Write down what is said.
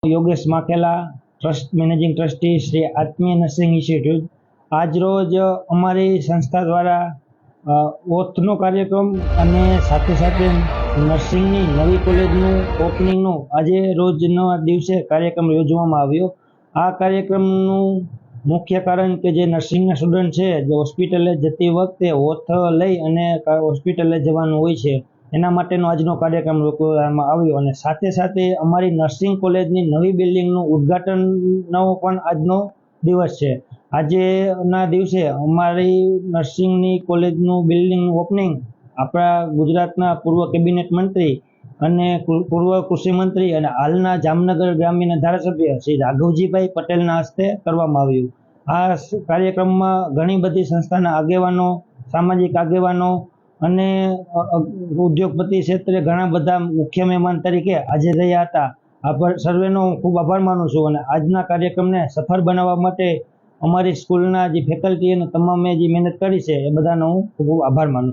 Yogesh Makhela, trust managing trustee Shri Atmiya nursing institute. આજરોજ અમારી સંસ્થા દ્વારા ઓથનો કાર્યક્રમ અને સાથે સાથે નર્સિંગની નવી કોલેજનું ઓપનિંગનું આજે રોજના દિવસે કાર્યક્રમ યોજવામાં આવ્યો. આ કાર્યક્રમનું મુખ્ય કારણ કે જે નર્સિંગના સ્ટુડન્ટ છે જે હોસ્પિટલે જતી વખતે ઓથ લઈ અને હોસ્પિટલે જવાનું હોય છે એના માટેનો આજનો કાર્યક્રમ કરવામાં આવ્યો અને સાથે સાથે અમારી નર્સિંગ કોલેજની નવી બિલ્ડિંગનું ઉદ્ઘાટનનો પણ આજનો દિવસ છે. આજના દિવસે અમારી નર્સિંગની કોલેજનું બિલ્ડિંગનું ઓપનિંગ આપણા ગુજરાતના પૂર્વ કેબિનેટ મંત્રી અને પૂર્વ કૃષિ મંત્રી અને હાલના જામનગર ગ્રામ્યના ધારાસભ્ય શ્રી રાઘવજીભાઈ પટેલના હસ્તે કરવામાં આવ્યું. આ કાર્યક્રમમાં ઘણી બધી સંસ્થાના આગેવાનો, સામાજિક આગેવાનો અને ઉદ્યોગપતિ ક્ષેત્રે ઘણા બધા મુખ્ય મહેમાન તરીકે હાજર રહ્યા હતા. સર્વેનો ખૂબ આભાર માનું છું અને આજના કાર્યક્રમને સફળ બનાવવા માટે અમારી સ્કૂલના જે ફેકલ્ટી અને તમામે જે મહેનત કરી છે એ બધાનો હું ખૂબ આભાર માનું છું.